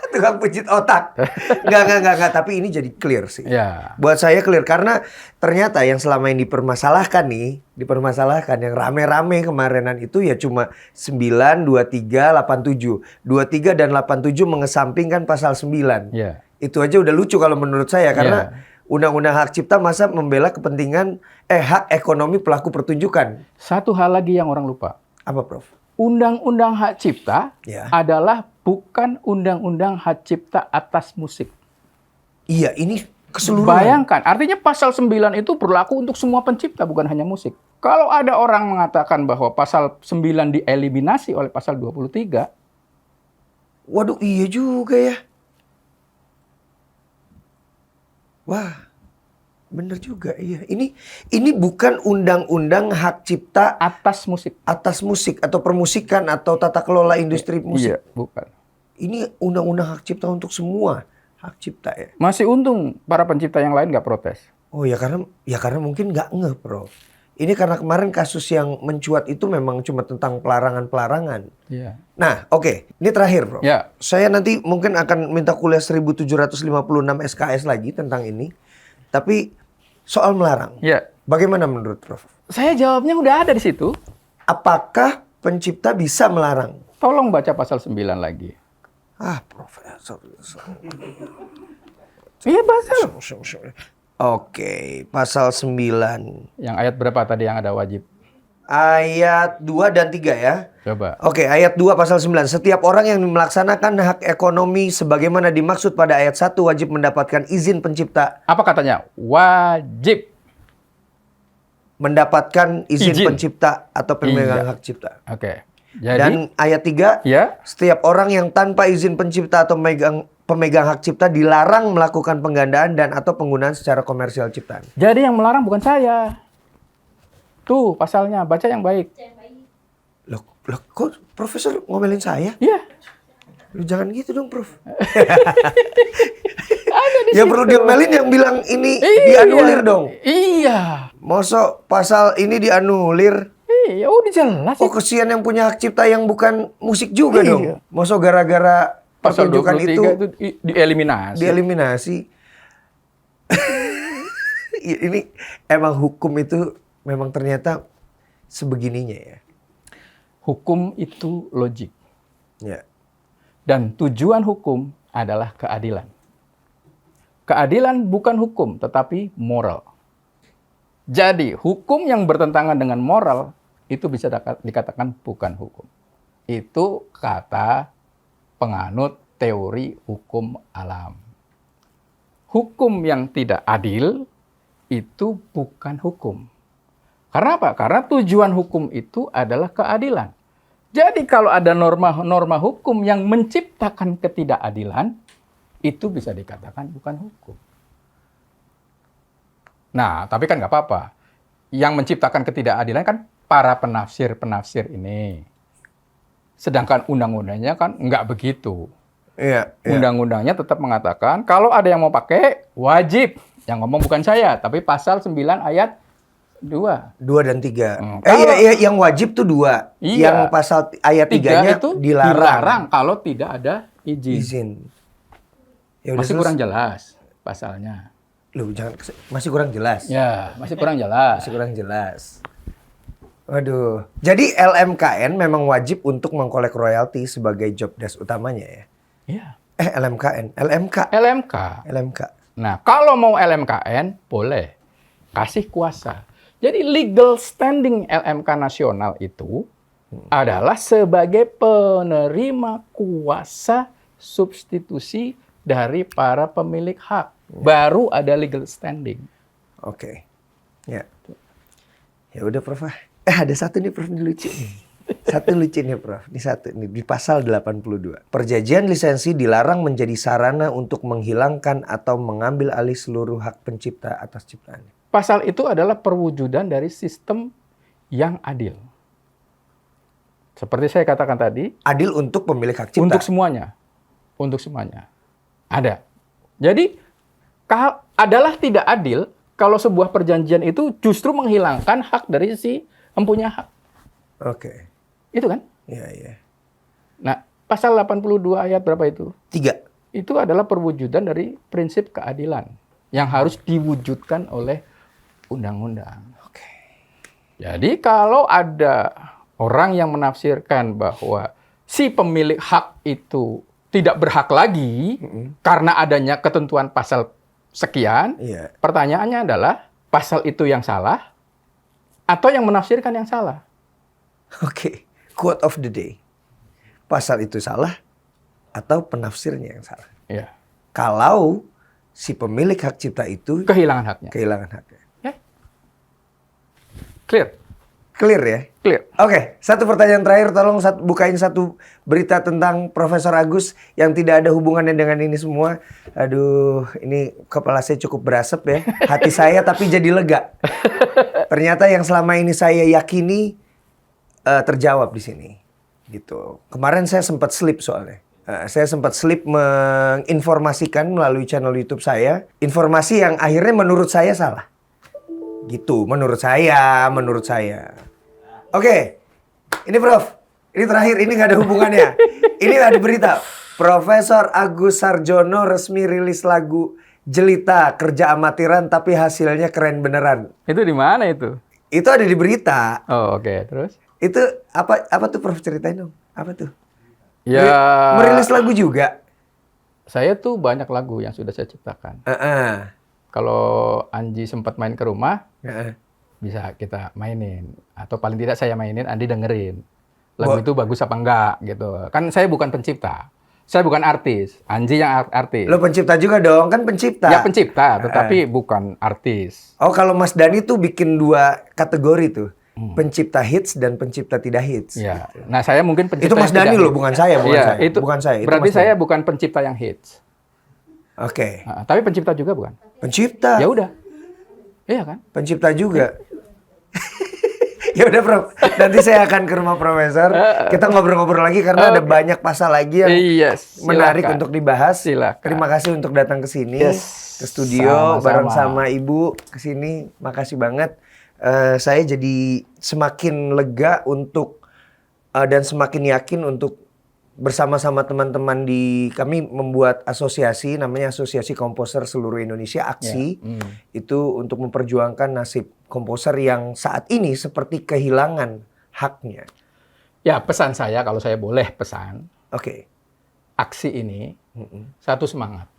Tukang pijit otak. Enggak. Tapi ini jadi clear sih. Ya. Buat saya clear. Karena ternyata yang selama ini dipermasalahkan yang rame-rame kemarinan itu ya cuma 9, 23, 87. 23 dan 87 mengesampingkan pasal 9. Ya. Itu aja udah lucu kalau menurut saya. Karena Undang-Undang Hak Cipta masa membela kepentingan hak ekonomi pelaku pertunjukan. Satu hal lagi yang orang lupa. Apa, Prof? Undang-Undang Hak Cipta Ya. adalah bukan Undang-Undang Hak Cipta atas musik. Iya, ini keseluruhan. Bayangkan, artinya pasal 9 itu berlaku untuk semua pencipta, bukan hanya musik. Kalau ada orang mengatakan bahwa pasal 9 dieliminasi oleh pasal 23, Waduh, iya juga ya. Wah, bener juga. Iya, ini bukan undang-undang hak cipta atas musik. atas musik atau permusikan atau tata kelola industri musik. Iya, bukan. Ini undang-undang hak cipta untuk semua hak cipta ya. Masih untung para pencipta yang lain nggak protes. Oh ya karena mungkin nggak ngeh, Prof. Ini karena kemarin kasus yang mencuat itu memang cuma tentang pelarangan-pelarangan. Iya. Nah, oke. Ini terakhir, Prof. Ya. Saya nanti mungkin akan minta kuliah 1756 SKS lagi tentang ini. Tapi soal melarang. Ya. Bagaimana menurut Prof? Saya jawabnya udah ada di situ. Apakah pencipta bisa melarang? Tolong baca pasal 9 lagi. Profesor. Iya, baca. Oke, pasal 9. Yang ayat berapa tadi yang ada wajib? Ayat 2 dan 3 ya. Coba. Oke, ayat 2 pasal 9. Setiap orang yang melaksanakan hak ekonomi sebagaimana dimaksud pada ayat 1 wajib mendapatkan izin pencipta. Apa katanya? Wajib. Mendapatkan izin pencipta atau pemegang Iya. hak cipta. Oke. Jadi, Dan ayat 3, ya, setiap orang yang tanpa izin pencipta atau pemegang hak cipta dilarang melakukan penggandaan dan atau penggunaan secara komersial ciptaan. jadi yang melarang bukan saya. Tuh pasalnya, baca yang baik. Loh, kok Profesor ngomelin saya? Iya. Lu jangan gitu dong, Prof. Yang perlu diomelin yang bilang ini dianulir dong. Iya. Mosok pasal ini dianulir. Iya, udah jelas. Oh, kesian yang punya hak cipta yang bukan musik juga Iya. dong. Mosok gara-gara Pasal pertunjukan 23 itu dieliminasi. dieliminasi. Ini emang hukum itu memang ternyata sebegininya ya. Hukum itu logik. Ya. Dan tujuan hukum adalah keadilan. Keadilan bukan hukum, tetapi moral. Jadi, hukum yang bertentangan dengan moral, itu bisa dikatakan bukan hukum. Itu kata penganut teori hukum alam. Hukum yang tidak adil, itu bukan hukum. Karena apa? Karena tujuan hukum itu adalah keadilan. Jadi kalau ada norma-norma hukum yang menciptakan ketidakadilan, itu bisa dikatakan bukan hukum. Nah, tapi kan nggak apa-apa. Yang menciptakan ketidakadilan kan para penafsir-penafsir ini. Sedangkan undang-undangnya kan nggak begitu. Iya. Undang-undangnya tetap mengatakan kalau ada yang mau pakai, wajib. Yang ngomong bukan saya, tapi pasal 9 ayat 2. 2 dan 3. Kalau- Iya, yang wajib tuh 2. Iya. Yang pasal ayat 3-nya itu dilarang. kalau tidak ada izin. Izin. Ya udah Masih selesai. kurang jelas pasalnya. Loh, masih kurang jelas. Ya, masih kurang jelas. Masih kurang jelas. Waduh. Jadi LMKN memang wajib untuk mengkolek royalti sebagai job desk utamanya ya. Iya. LMKN, LMK. LMK. Nah, kalau mau LMKN, boleh. Kasih kuasa. Jadi legal standing LMK nasional itu adalah sebagai penerima kuasa substitusi dari para pemilik hak. Baru ada legal standing. Oke. Ya. Ya udah Prof. Ada satu nih Prof, ini lucu nih. Satu lucu nih Prof. Ini satu nih di pasal 82. Perjanjian lisensi dilarang menjadi sarana untuk menghilangkan atau mengambil alih seluruh hak pencipta atas ciptaannya. Pasal itu adalah perwujudan dari sistem yang adil. Seperti saya katakan tadi, Adil untuk pemilik hak cipta. untuk semuanya. Untuk semuanya. Ada. Jadi, adalah tidak adil kalau sebuah perjanjian itu justru menghilangkan hak dari si empunya hak. Oke. Itu kan? Iya, iya. Nah, pasal 82 ayat berapa itu? 3. Itu adalah perwujudan dari prinsip keadilan yang harus diwujudkan oleh undang-undang. Oke. Jadi kalau ada orang yang menafsirkan bahwa si pemilik hak itu tidak berhak lagi karena adanya ketentuan pasal sekian, Iya. pertanyaannya adalah pasal itu yang salah atau yang menafsirkan yang salah? Oke. Quote of the day. Pasal itu salah atau penafsirnya yang salah. Ya, Kalau si pemilik hak cipta itu kehilangan haknya. kehilangan haknya. Clear? Clear ya? Clear. Oke, satu pertanyaan terakhir, tolong bukain satu berita tentang Profesor Agus yang tidak ada hubungannya dengan ini semua. Aduh, ini kepala saya cukup berasap ya. Hati saya tapi jadi lega. Ternyata yang selama ini saya yakini terjawab di sini. Gitu. Kemarin saya sempat slip soalnya. Saya sempat slip menginformasikan melalui channel YouTube saya informasi yang akhirnya menurut saya salah. Gitu, menurut saya. Oke, ini Prof, ini terakhir, ini nggak ada hubungannya. Ini ada berita, Profesor Agus Sarjono resmi rilis lagu Jelita, kerja amatiran tapi hasilnya keren beneran. Itu di mana itu? Itu ada di berita. Oh, oke. Terus? Itu apa tuh Prof, ceritain dong? Apa tuh? Ya, Merilis lagu juga. saya tuh banyak lagu yang sudah saya ciptakan. Kalau Anji sempat main ke rumah, bisa kita mainin. Atau paling tidak saya mainin, Andi dengerin. Lagu itu bagus apa enggak gitu. Kan saya bukan pencipta. Saya bukan artis. Anji yang artis. Lo pencipta juga dong, kan pencipta. Ya pencipta, tetapi bukan artis. Oh, kalau Mas Dhani tuh bikin 2 kategori tuh. Pencipta hits dan pencipta tidak hits. Ya. Nah, saya mungkin pencipta Itu Mas yang tidak Dhani loh, hits. bukan saya, bukan Iya, saya. Itu, Bukan saya, itu berarti Mas saya Dhani. bukan pencipta yang hits. Oke. Nah, tapi pencipta juga bukan? Pencipta. Ya udah. Iya kan? Pencipta juga. Ya udah, Prof. Nanti saya akan ke rumah Profesor. Kita ngobrol-ngobrol lagi karena ada banyak pasal lagi yang Yes, menarik silakan. untuk dibahas. Silakan. Terima kasih untuk datang ke sini, Yes, ke studio sama-sama. bareng sama Ibu ke sini. Makasih banget. Saya jadi semakin lega untuk dan semakin yakin untuk bersama-sama teman-teman di kami membuat asosiasi namanya Asosiasi Komposer Seluruh Indonesia AKSI. Itu untuk memperjuangkan nasib komposer yang saat ini seperti kehilangan haknya. Ya, pesan saya kalau saya boleh pesan, Oke. aksi ini satu semangat,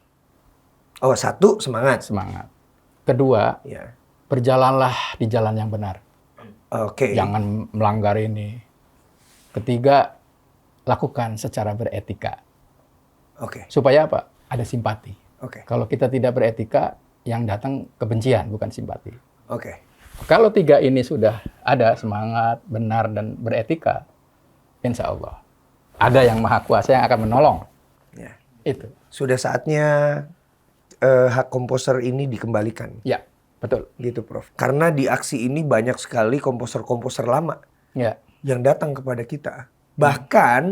Oh, 1 semangat. semangat. Kedua, Ya. berjalanlah di jalan yang benar. Oke. Jangan melanggar ini. Ketiga, lakukan secara beretika. Oke. Supaya apa? Ada simpati. Oke. Kalau kita tidak beretika, yang datang kebencian, bukan simpati. Oke. Kalau 3 ini sudah ada, semangat, benar, dan beretika, insya Allah ada yang maha kuasa yang akan menolong. Ya. Itu. Sudah saatnya hak komposer ini dikembalikan. Ya, betul. Gitu, Prof. Karena di aksi ini banyak sekali komposer-komposer lama Ya. yang datang kepada kita. Bahkan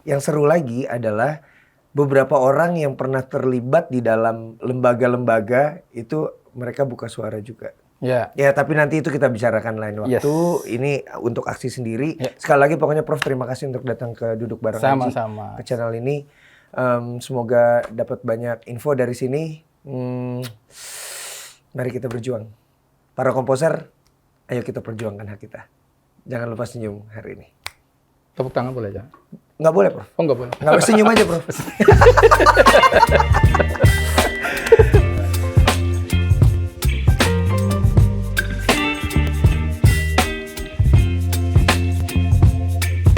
yang seru lagi adalah beberapa orang yang pernah terlibat di dalam lembaga-lembaga itu mereka buka suara juga. Ya. Ya, tapi nanti itu kita bicarakan lain waktu. Yes. Ini untuk aksi sendiri. Ya. Sekali lagi pokoknya Prof, terima kasih untuk datang ke Duduk Bareng Anji, Sama-sama. ke channel ini. Semoga dapat banyak info dari sini. Mari kita berjuang. Para komposer, ayo kita perjuangkan hak kita. Jangan lupa senyum hari ini. Tepuk tangan boleh, jangan? Nggak boleh, Prof. Oh, nggak boleh. Nggak boleh, senyum aja, Prof.